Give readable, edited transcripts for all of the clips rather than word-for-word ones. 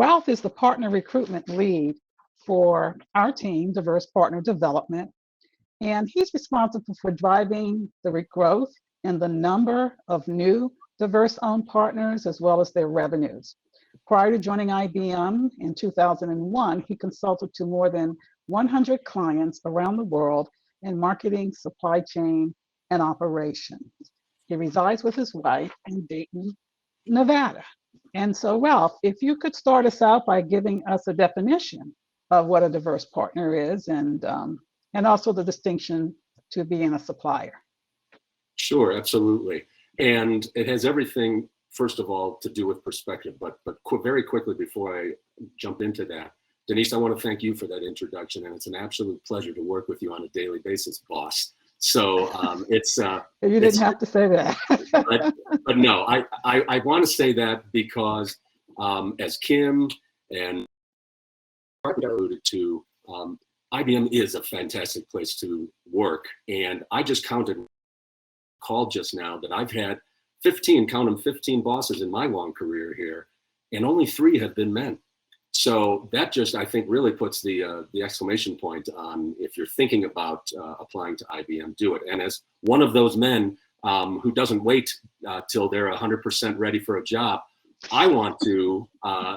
Ralph is the partner recruitment lead for our team, Diverse Partner Development, and he's responsible for driving the growth in the number of new diverse owned partners as well as their revenues. Prior to joining IBM in 2001, he consulted to more than 100 clients around the world in marketing, supply chain, and operations. He resides with his wife in Dayton, Nevada. And so, Ralph, if you could start us out by giving us a definition of what a diverse partner is, and also the distinction to being a supplier. Sure, absolutely. And it has everything, first of all, to do with perspective. But very quickly before I jump into that, Denise, I want to thank you for that introduction, and it's an absolute pleasure to work with you on a daily basis, boss. So it's you didn't have to say that. but no, I want to say that because as Kim and alluded to, IBM is a fantastic place to work. And I just called just now that I've had 15, count them, 15 bosses in my long career here, and only 3 have been men. So that just, I think, really puts the exclamation point on, if you're thinking about applying to IBM, do it. And as one of those men who doesn't wait till they're 100% ready for a job, I want to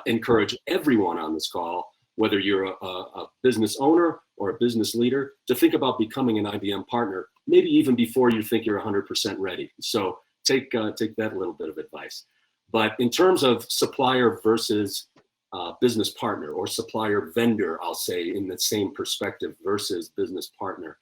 encourage everyone on this call, whether you're a business owner or a business leader, to think about becoming an IBM partner, maybe even before you think you're 100% ready. So take that little bit of advice. But in terms of supplier versus business partner, or supplier vendor, I'll say, in the same perspective, versus business partner,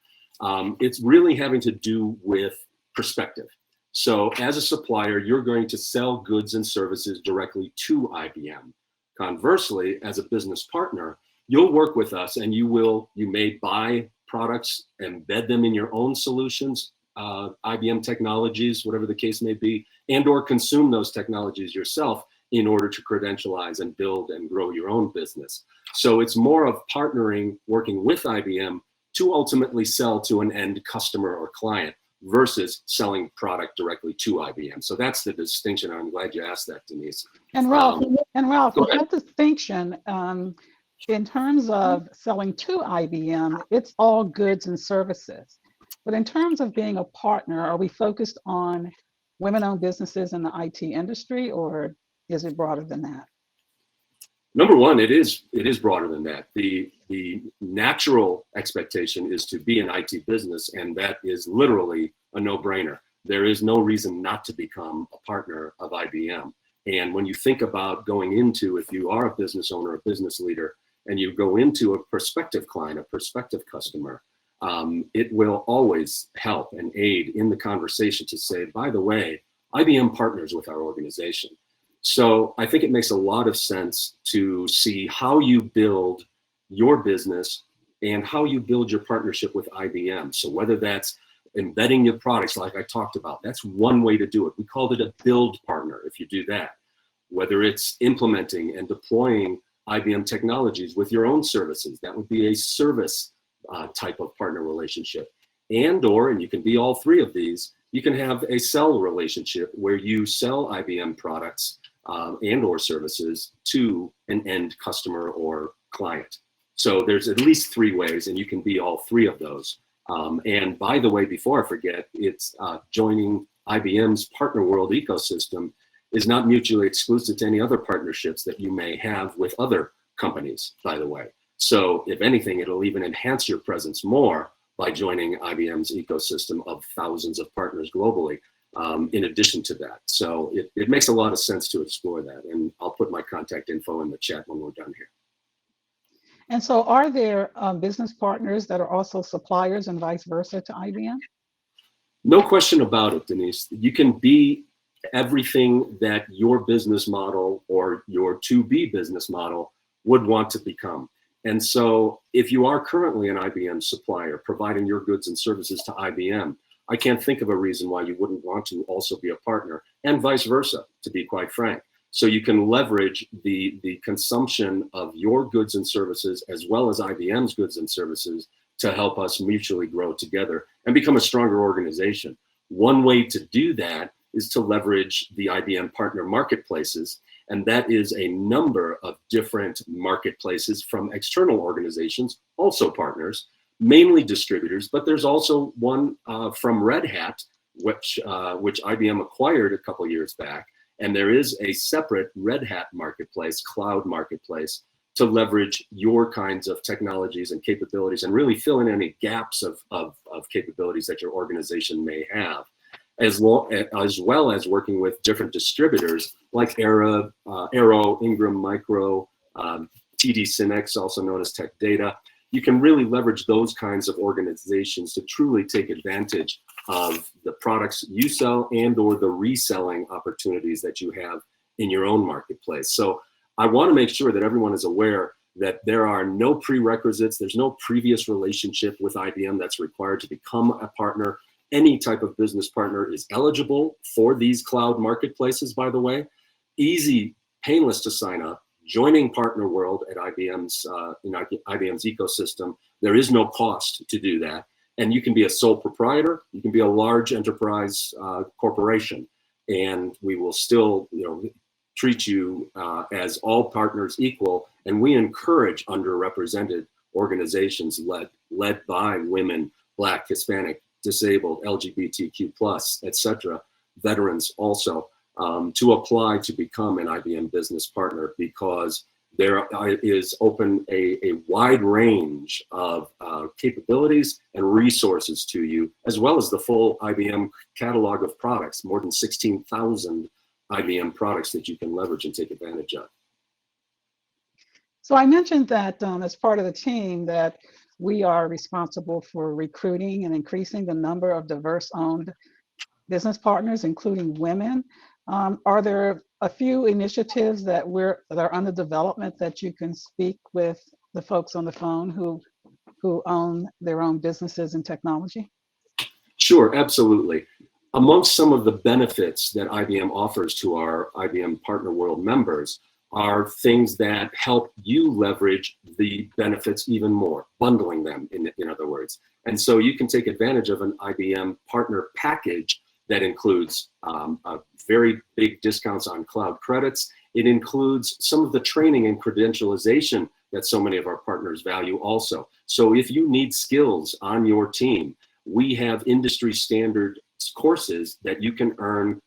it's really having to do with perspective. So as a supplier, you're going to sell goods and services directly to IBM. Conversely, as a business partner, you'll work with us, and you may buy products, embed them in your own solutions, IBM technologies, whatever the case may be, and or consume those technologies yourself in order to credentialize and build and grow your own business. So it's more of partnering, working with IBM to ultimately sell to an end customer or client versus selling product directly to IBM. So that's the distinction. I'm glad you asked that, Denise. And Ralph, that distinction, in terms of selling to IBM, it's all goods and services. But in terms of being a partner, are we focused on women-owned businesses in the IT industry, or is it broader than that? Number one, it is broader than that. The natural expectation is to be an IT business, and that is literally a no-brainer. There is no reason not to become a partner of IBM. And when you think about going into, if you are a business owner, a business leader, and you go into a prospective client, a prospective customer, it will always help and aid in the conversation to say, by the way, IBM partners with our organization. So I think it makes a lot of sense to see how you build your business and how you build your partnership with IBM. So whether that's embedding your products like I talked about, that's one way to do it. We called it a build partner if you do that. Whether it's implementing and deploying IBM technologies with your own services, that would be a service type of partner relationship. And you can be all 3 of these, you can have a sell relationship where you sell IBM products and or services to an end customer or client. So there's at least 3 ways, and you can be all 3 of those. And by the way, before I forget, it's joining IBM's partner world ecosystem is not mutually exclusive to any other partnerships that you may have with other companies, by the way. So if anything, it'll even enhance your presence more by joining IBM's ecosystem of thousands of partners globally, in addition to that. So it makes a lot of sense to explore that. And I'll put my contact info in the chat when we're done here. And so are there business partners that are also suppliers and vice versa to IBM? No question about it, Denise. You can be everything that your business model or your to-be business model would want to become. And so if you are currently an IBM supplier providing your goods and services to IBM, I can't think of a reason why you wouldn't want to also be a partner, and vice versa, to be quite frank. So you can leverage the consumption of your goods and services as well as IBM's goods and services to help us mutually grow together and become a stronger organization. One way to do that is to leverage the IBM partner marketplaces And that is a number of different marketplaces from external organizations, also partners, mainly distributors, but there's also one from Red Hat, which IBM acquired a couple years back. And there is a separate Red Hat marketplace, cloud marketplace, to leverage your kinds of technologies and capabilities and really fill in any gaps of capabilities that your organization may have, as well as working with different distributors like Arrow, Ingram Micro, TD Synnex, also known as Tech Data. You can really leverage those kinds of organizations to truly take advantage of the products you sell and or the reselling opportunities that you have in your own marketplace. So I want to make sure that everyone is aware that there are no prerequisites. There's no previous relationship with IBM that's required to become a partner. Any type of business partner is eligible for these cloud marketplaces, by the way. Easy, painless to sign up. Joining Partner World at IBM's ecosystem, there is no cost to do that. And you can be a sole proprietor, you can be a large enterprise corporation, and we will still, treat you as all partners equal. And we encourage underrepresented organizations led by women, Black, Hispanic, disabled, LGBTQ+, etc., veterans also, to apply to become an IBM business partner, because there is open a wide range of capabilities and resources to you, as well as the full IBM catalog of products, more than 16,000 IBM products that you can leverage and take advantage of. So I mentioned that as part of the team that we are responsible for recruiting and increasing the number of diverse-owned business partners, including women. Are there a few initiatives that are under development that you can speak with the folks on the phone who own their own businesses in technology? Sure, absolutely. Amongst some of the benefits that IBM offers to our IBM Partner World members are things that help you leverage the benefits even more, bundling them in other words. And so you can take advantage of an IBM partner package that includes very big discounts on cloud credits. It includes some of the training and credentialization that so many of our partners value also. So if you need skills on your team, we have industry standard courses that you can earn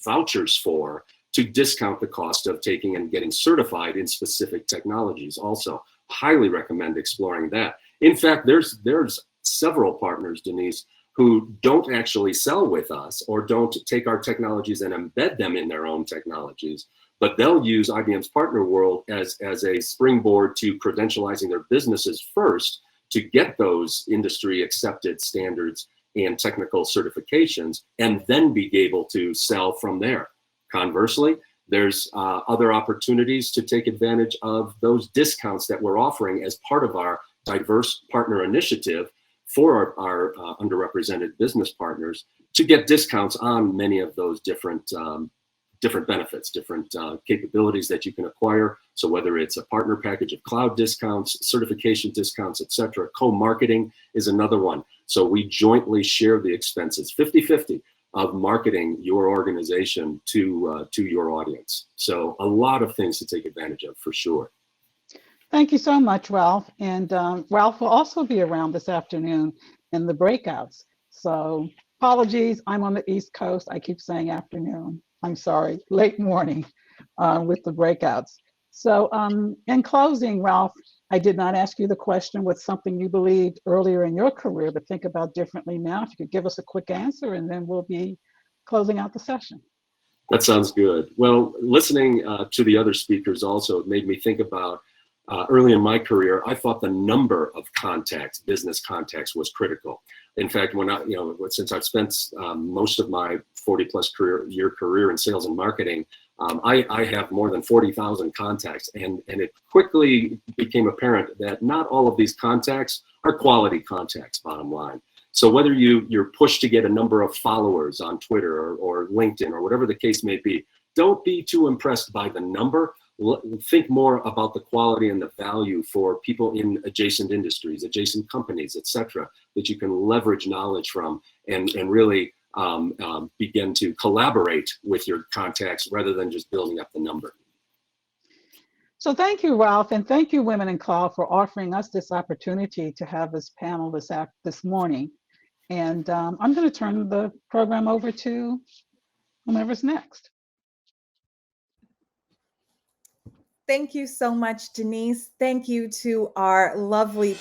vouchers for to discount the cost of taking and getting certified in specific technologies. Also, highly recommend exploring that. In fact, there's several partners, Denise, who don't actually sell with us or don't take our technologies and embed them in their own technologies, but they'll use IBM's Partner World as a springboard to credentializing their businesses first to get those industry accepted standards and technical certifications, and then be able to sell from there. Conversely, there's other opportunities to take advantage of those discounts that we're offering as part of our diverse partner initiative for our underrepresented business partners to get discounts on many of those different benefits, different capabilities that you can acquire. So whether it's a partner package of cloud discounts, certification discounts, etc., co-marketing is another one. So we jointly share the expenses, 50-50, of marketing your organization to your audience. So a lot of things to take advantage of for sure. Thank you so much, Ralph. And Ralph will also be around this afternoon in the breakouts. So apologies, I'm on the East Coast. I keep saying afternoon. I'm sorry, late morning with the breakouts. So in closing, Ralph, I did not ask you the question, what's something you believed earlier in your career, but think about differently now. If you could give us a quick answer, and then we'll be closing out the session. That sounds good. Well, listening to the other speakers also made me think about early in my career, I thought the number of contacts, business contacts, was critical. In fact, since I've spent most of my 40-plus year career in sales and marketing, I have more than 40,000 contacts, and it quickly became apparent that not all of these contacts are quality contacts, bottom line. So whether you're pushed to get a number of followers on Twitter or LinkedIn or whatever the case may be, don't be too impressed by the number. Think more about the quality and the value for people in adjacent industries, adjacent companies, etc., that you can leverage knowledge from and really begin to collaborate with your contacts rather than just building up the number. So thank you, Ralph, and thank you, Women in Cloud, for offering us this opportunity to have this panel this morning. And I'm going to turn the program over to whomever's next. Thank you so much, Denise. Thank you to our lovely